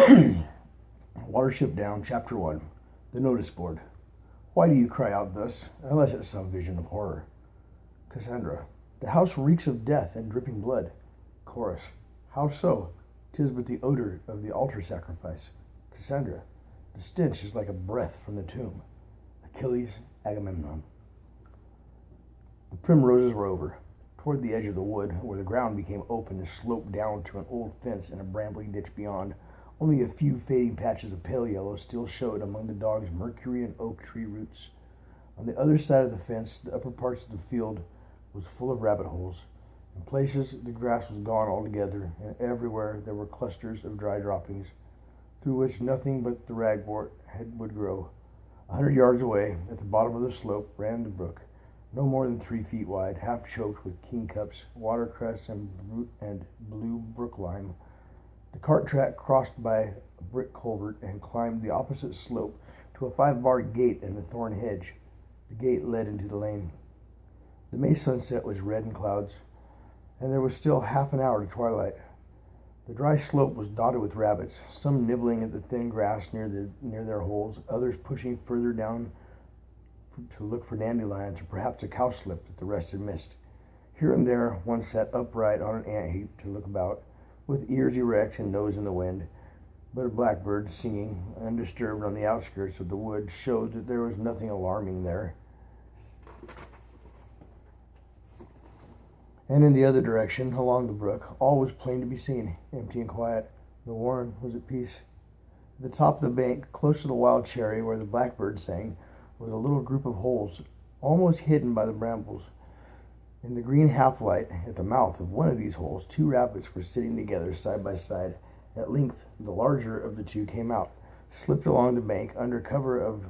Watership Down, Chapter 1. The Notice Board. Why do you cry out thus, unless it's some vision of horror? Cassandra. The house reeks of death and dripping blood. Chorus. How so? 'Tis but the odor of the altar sacrifice. Cassandra. The stench is like a breath from the tomb. Achilles, Agamemnon. The primroses were over. Toward the edge of the wood, where the ground became open and sloped down to an old fence and a brambly ditch beyond, only a few fading patches of pale yellow still showed among the dog's mercury and oak tree roots. On the other side of the fence, the upper parts of the field was full of rabbit holes. In places, the grass was gone altogether, and everywhere there were clusters of dry droppings, through which nothing but the ragwort would grow. 100 yards away, at the bottom of the slope, ran the brook, no more than 3 feet wide, half choked with kingcups, watercress, and blue brook lime. The cart track crossed by a brick culvert and climbed the opposite slope to a 5-barred gate in the thorn hedge. The gate led into the lane. The May sunset was red in clouds, and there was still half an hour to twilight. The dry slope was dotted with rabbits, some nibbling at the thin grass near their holes, others pushing further down to look for dandelions or perhaps a cowslip that the rest had missed. Here and there one sat upright on an ant heap to look about, with ears erect and nose in the wind, but a blackbird singing undisturbed on the outskirts of the wood showed that there was nothing alarming there. And in the other direction, along the brook, all was plain to be seen, empty and quiet. The warren was at peace. At the top of the bank, close to the wild cherry where the blackbird sang, was a little group of holes, almost hidden by the brambles. In the green half-light, at the mouth of one of these holes, 2 rabbits were sitting together side by side. At length, the larger of the 2 came out, slipped along the bank under cover of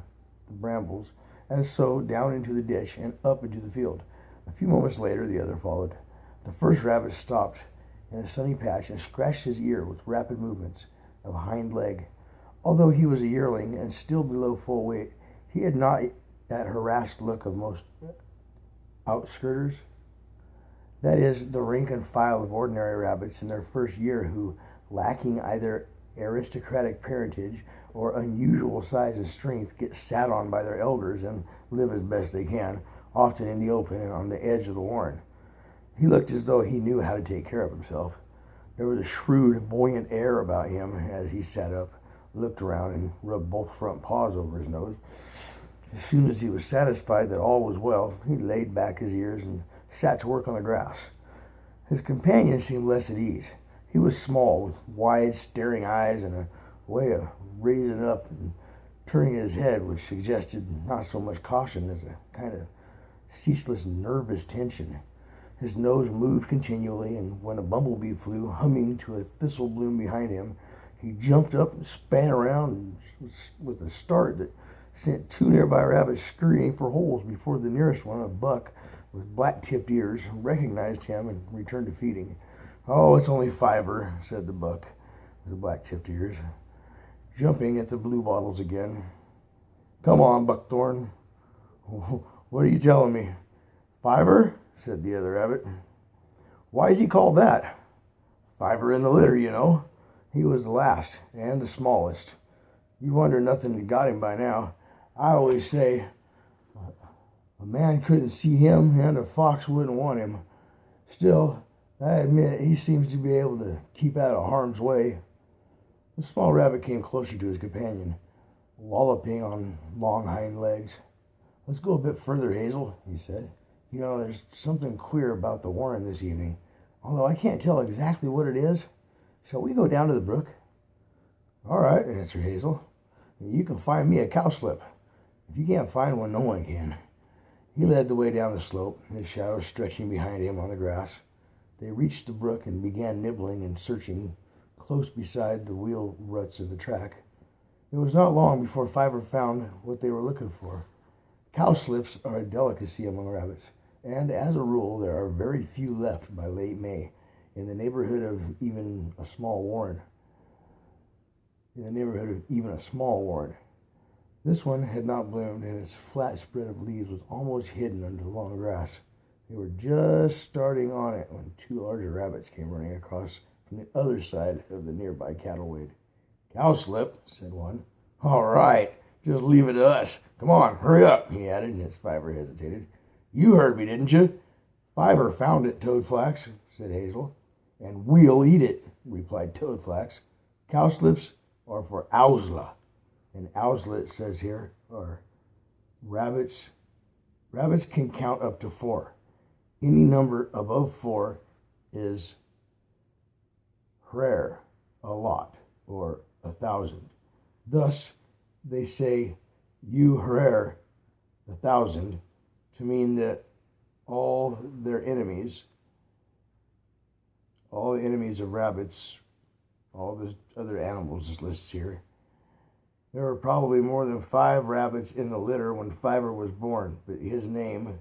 the brambles, and so down into the ditch and up into the field. A few moments later, the other followed. The first rabbit stopped in a sunny patch and scratched his ear with rapid movements of hind leg. Although he was a yearling and still below full weight, he had not that harassed look of most outskirters. That is, the rank and file of ordinary rabbits in their first year who, lacking either aristocratic parentage or unusual size and strength, get sat on by their elders and live as best they can, often in the open and on the edge of the warren. He looked as though he knew how to take care of himself. There was a shrewd, buoyant air about him as he sat up, looked around, and rubbed both front paws over his nose. As soon as he was satisfied that all was well, he laid back his ears and sat to work on the grass. His companion seemed less at ease. He was small, with wide, staring eyes and a way of raising up and turning his head which suggested not so much caution as a kind of ceaseless nervous tension. His nose moved continually, and when a bumblebee flew humming to a thistle bloom behind him, he jumped up and span around with a start that sent 2 nearby rabbits scurrying for holes before the nearest one, a buck with black-tipped ears, recognized him and returned to feeding. "Oh, it's only Fiver," said the buck with the black-tipped ears, jumping at the blue bottles again. "Come on, Buckthorn. What are you telling me?" "Fiver?" said the other rabbit. "Why is he called that?" "Fiver in the litter, you know. He was the last and the smallest. You wonder nothing had got him by now. I always say a man couldn't see him and a fox wouldn't want him. Still, I admit he seems to be able to keep out of harm's way." The small rabbit came closer to his companion, walloping on long hind legs. "Let's go a bit further, Hazel," he said. "You know, there's something queer about the warren this evening, although I can't tell exactly what it is. Shall we go down to the brook?" "All right," answered Hazel. "You can find me a cowslip. If you can't find one, no one can." He led the way down the slope, his shadow stretching behind him on the grass. They reached the brook and began nibbling and searching close beside the wheel ruts of the track. It was not long before Fiver found what they were looking for. Cowslips are a delicacy among rabbits, and as a rule there are very few left by late May in the neighborhood of even a small warren. This one had not bloomed, and its flat spread of leaves was almost hidden under the long grass. They were just starting on it when 2 larger rabbits came running across from the other side of the nearby cattle wade. Cowslip, said one. All right, just leave it to us. Come on, hurry up, he added, as Fiver hesitated. You heard me, didn't you? Fiver found it, Toadflax, said Hazel. And we'll eat it, replied Toadflax. Cowslips are for Owsla. And Owsla, it says here, are rabbits. Rabbits can count up to 4. Any number above 4 is rare, a lot, or 1,000. Thus, they say, you rare 1,000, to mean that all the enemies of rabbits, all the other animals listed here, there were probably more than 5 rabbits in the litter when Fiver was born, but his name,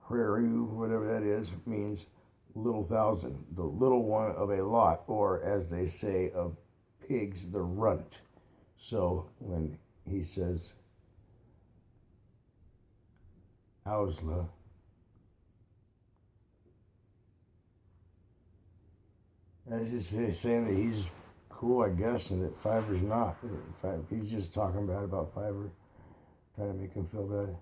Hreru, whatever that is, means little thousand, the little one of a lot, or as they say of pigs, the runt. So when he says Owsla, that's just saying that he's cool, I guess, and that Fiver's not. He's just talking bad about Fiver, trying to make him feel bad.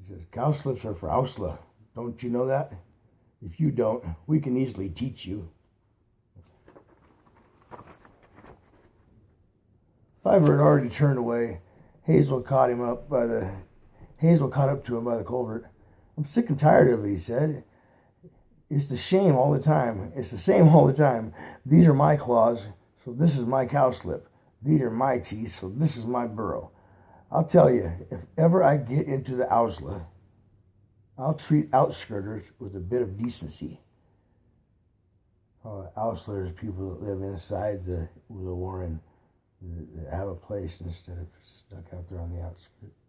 He says, cowslips are for Owsla. Don't you know that? If you don't, we can easily teach you. Fiver had already turned away. Hazel caught up to him by the culvert. I'm sick and tired of it, he said. It's the same all the time. It's the same all the time. These are my claws, so this is my cowslip. These are my teeth, so this is my burrow. I'll tell you, if ever I get into the Owsla, I'll treat outskirters with a bit of decency. Owslers, people that live inside the warren, that have a place instead of stuck out there on the outskirts.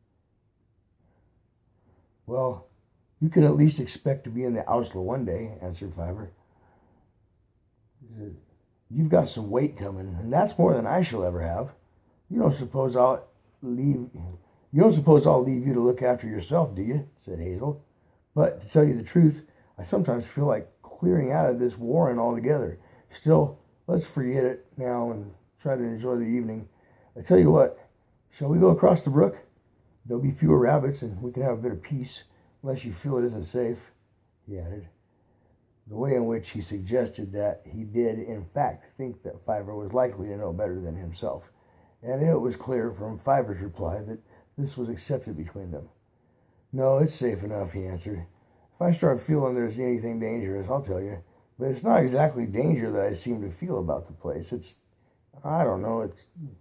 Well, you can at least expect to be in the Owsla one day, answered Fiver. You've got some weight coming, and that's more than I shall ever have. You don't suppose I'll leave you to look after yourself, do you? Said Hazel. But to tell you the truth, I sometimes feel like clearing out of this warren altogether. Still, let's forget it now and try to enjoy the evening. I tell you what, shall we go across the brook? There'll be fewer rabbits, and we can have a bit of peace, unless you feel it isn't safe, he added. The way in which he suggested that he did, in fact, think that Fiver was likely to know better than himself, and it was clear from Fiver's reply that this was accepted between them. No, it's safe enough, he answered. If I start feeling there's anything dangerous, I'll tell you. But it's not exactly danger that I seem to feel about the place. It's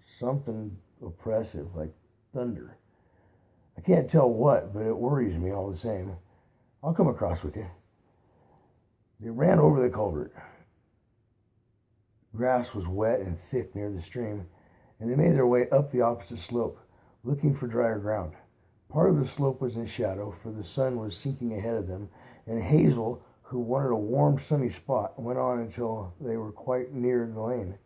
something oppressive, like thunder. I can't tell what, but it worries me all the same. I'll come across with you. They ran over the culvert. Grass was wet and thick near the stream, and they made their way up the opposite slope, looking for drier ground. Part of the slope was in shadow, for the sun was sinking ahead of them, and Hazel, who wanted a warm, sunny spot, went on until they were quite near the lane.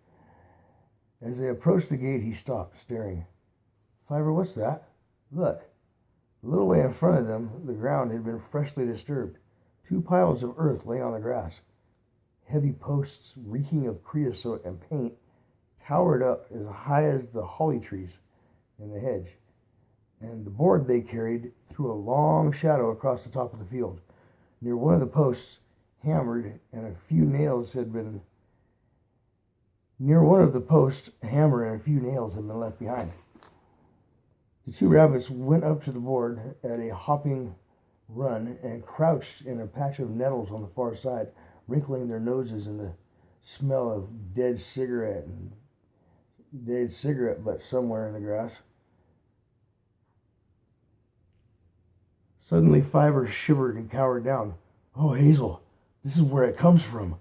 As they approached the gate, he stopped, staring. Fiver, what's that? Look. A little way in front of them, the ground had been freshly disturbed. 2 piles of earth lay on the grass. Heavy posts, reeking of creosote and paint, towered up as high as the holly trees in the hedge, and the board they carried threw a long shadow across the top of the field. Near one of the posts, hammered, and a few nails had been left behind. The 2 rabbits went up to the board at a hopping run and crouched in a patch of nettles on the far side, wrinkling their noses in the smell of dead cigarette butt somewhere in the grass. Suddenly, Fiver shivered and cowered down. Oh, Hazel, this is where it comes from.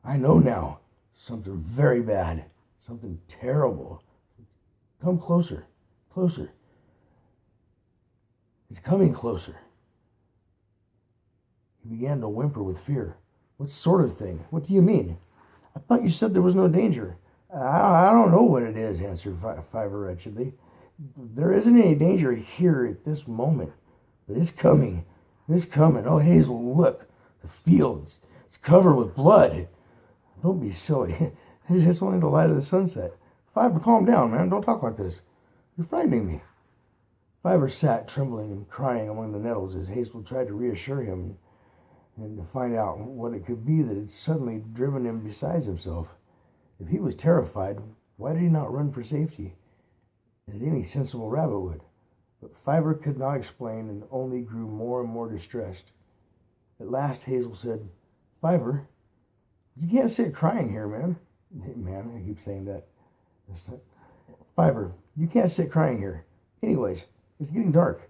I know now. Something very bad. Something terrible. Come closer. Closer. It's coming closer. He began to whimper with fear. What sort of thing? What do you mean? I thought you said there was no danger. I don't know what it is, answered Fiver wretchedly. There isn't any danger here at this moment, but it's coming. It's coming. Oh, Hazel, look. The field. It's covered with blood. Don't be silly. It's only the light of the sunset. Fiver, calm down, man. Don't talk like this. You're frightening me. Fiver sat trembling and crying among the nettles as Hazel tried to reassure him and to find out what it could be that had suddenly driven him beside himself. If he was terrified, why did he not run for safety, as any sensible rabbit would? But Fiver could not explain and only grew more and more distressed. At last Hazel said, Fiver, you can't sit crying here, man. Man, I keep saying that. Fiver, you can't sit crying here. Anyways, it's getting dark.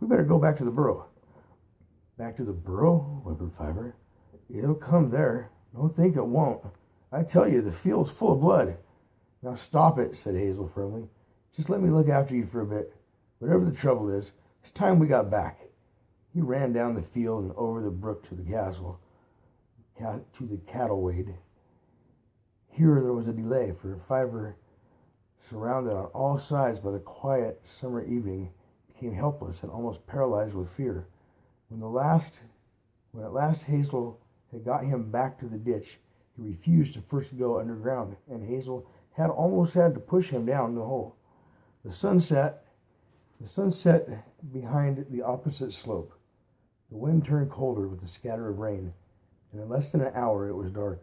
We better go back to the burrow. Back to the burrow? Whimpered Fiver. It'll come there. Don't think it won't. I tell you, the field's full of blood. Now stop it, said Hazel firmly. Just let me look after you for a bit. Whatever the trouble is, it's time we got back. He ran down the field and over the brook to the castle, to the cattle wade. Here there was a delay, for Fiver, surrounded on all sides by the quiet summer evening, became helpless and almost paralyzed with fear. When at last Hazel had got him back to the ditch, he refused to first go underground, and Hazel had almost had to push him down the hole. The sun set behind the opposite slope. The wind turned colder with a scatter of rain, and in less than an hour it was dark.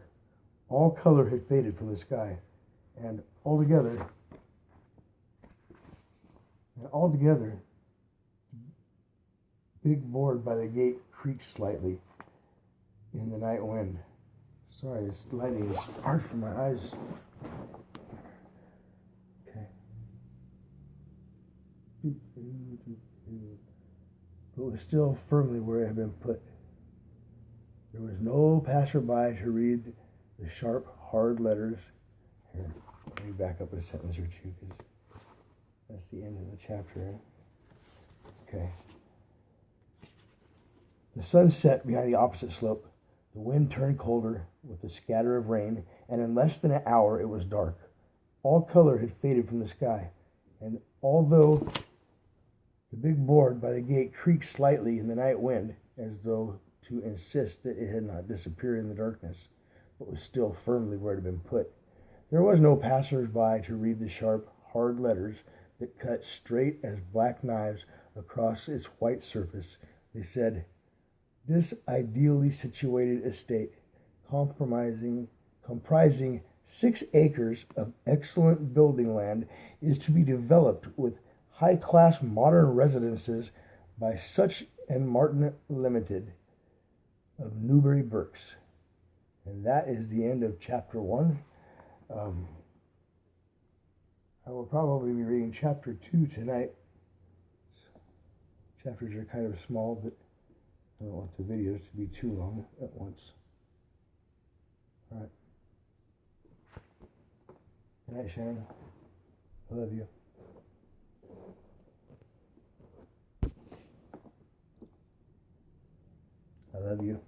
All color had faded from the sky, and altogether, big board by the gate creaked slightly in the night wind. Sorry, this lighting is hard for my eyes. Okay. But it was still firmly where it had been put. There was no passerby to read the sharp, hard letters. Here, let me back up a sentence or two, because that's the end of the chapter. Okay. The sun set behind the opposite slope. The wind turned colder with a scatter of rain, and in less than an hour it was dark. All color had faded from the sky, and although the big board by the gate creaked slightly in the night wind, as though to insist that it had not disappeared in the darkness, but was still firmly where it had been put, there was no passers-by to read the sharp, hard letters that cut straight as black knives across its white surface. They said, "This ideally situated estate, comprising 6 acres of excellent building land, is to be developed with high-class modern residences by Such and Martin Limited of Newbury Burks." And that is the end of chapter 1. I will probably be reading chapter 2 tonight. Chapters are kind of small, but I don't want the videos to be too long at once. All right. Good night, Shannon. I love you. I love you.